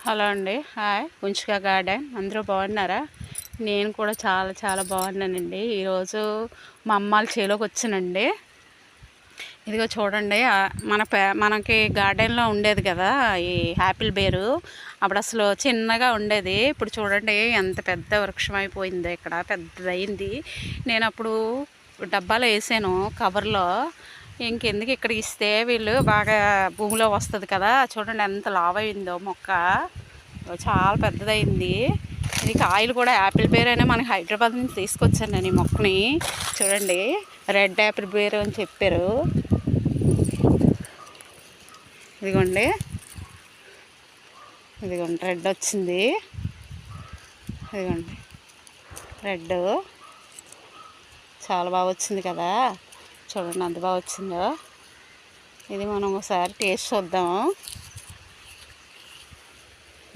Hello అండి, hi. ఉంచిక garden అందరూ బాగున్నారా? నేను కూడా చాలా చాలా బాగున్నానండి. ఈరోజు మా అమ్మాళ్ళ చేలోకి వచ్చానండి. ఇదిగో చూడండి, మనకి గార్డెన్లో ఉండేది కదా ఈ యాపిల్ బేరు. అప్పుడు అసలు చిన్నగా ఉండేది. ఇప్పుడు చూడండి ఎంత పెద్ద వృక్షం అయిపోయిందో, ఇక్కడ పెద్దదయింది. నేను అప్పుడు డబ్బాలో వేసాను కవర్లో. ఇంకెందుకు ఇక్కడ ఇస్తే వీళ్ళు బాగా భూమిలో వస్తుంది కదా. చూడండి ఎంత లావైందో మొక్క, చాలా పెద్దదైంది. ఇది కాయలు కూడా యాపిల్ బేర్ అయినా మనకి హైదరాబాద్ నుంచి తీసుకొచ్చాను నేను ఈ మొక్కని. చూడండి, రెడ్ యాపిల్ బేర్ అని చెప్పారు. ఇదిగోండి, ఇదిగోండి రెడ్ వచ్చింది. ఇదిగోండి రెడ్ చాలా బాగా వచ్చింది కదా. చూడండి ఎంత బాగా వచ్చిందో. ఇది మనం ఒకసారి టేస్ట్ చూద్దాము.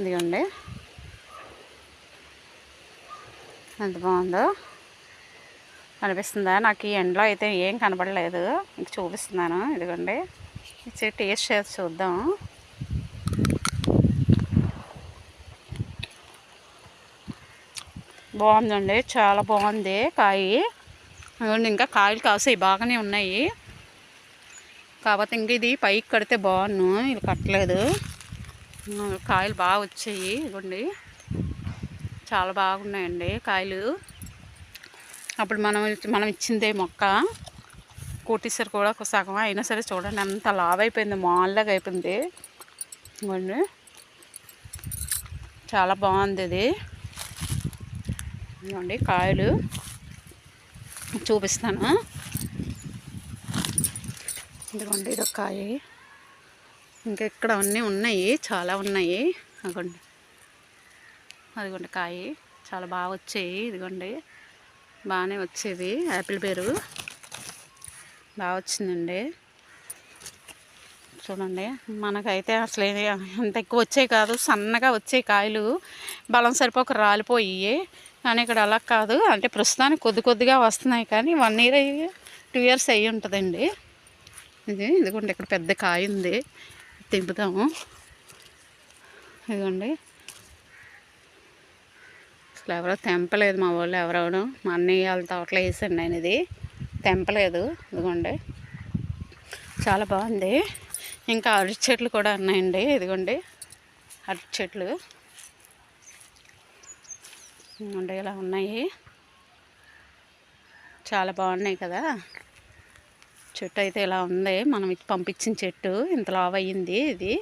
ఇదిగోండి ఎంత బాగుందో కనిపిస్తుందా? నాకు ఈ ఎండలో అయితే ఏం కనపడలేదు, మీకు చూపిస్తున్నాను. ఇదిగోండి ఇచ్చి టేస్ట్ చేసి చూద్దాం. బాగుందండి, చాలా బాగుంది కాయ. ఇంకా కాయలు కాసాయి, బాగానే ఉన్నాయి. కాకపోతే ఇంక ఇది పైకి కడితే బాగున్నాను, ఇది కట్టలేదు. కాయలు బాగా వచ్చాయి. ఇదిగోండి చాలా బాగున్నాయండి కాయలు. అప్పుడు మనం ఇచ్చిందే మొక్క కోటేశ్వర కూడా ఒక సగం అయినా సరే చూడండి ఎంత లావ్ అయిపోయింది, మాల్లాగా అయిపోయింది. ఇదిగోండి చాలా బాగుంది ఇది. ఇదిగోండి కాయలు చూపిస్తాను. ఇదిగోండి ఇది ఒక కాయ. ఇంకా ఇక్కడ అన్నీ ఉన్నాయి, చాలా ఉన్నాయి. అదిగోండి అదిగోండి కాయ చాలా బాగా వచ్చాయి. ఇదిగోండి బాగానే వచ్చేది. యాపిల్ బేరు బాగా వచ్చిందండి. చూడండి, మనకైతే అసలు అంత ఎక్కువ వచ్చాయి కాదు, సన్నగా వచ్చే కాయలు బలం సరిపోక రాలిపోయి. కానీ ఇక్కడ అలా కాదు, అంటే ప్రస్తుతానికి కొద్ది కొద్దిగా వస్తున్నాయి. కానీ 1 year 2 years అయ్యి ఉంటుందండి. ఇదిగోండి ఇక్కడ పెద్ద కాయ ఉంది, తింపుతాము. ఇదిగోండి అసలు ఎవరో తెంపలేదు, మా వాళ్ళు ఎవరవడం. మా అన్నయ్య వాళ్ళ తోటలో వేసాను నేను, ఇది తెంపలేదు. ఇదిగోండి చాలా బాగుంది. ఇంకా అరటి చెట్లు కూడా ఉన్నాయండి. ఇదిగోండి అరటి చెట్లు ఇదిగోండి ఇలా ఉన్నాయి, చాలా బాగున్నాయి కదా. చెట్టు అయితే ఇలా ఉంది, మనం పంపించిన చెట్టు ఇంత లావు అయ్యింది ఇది.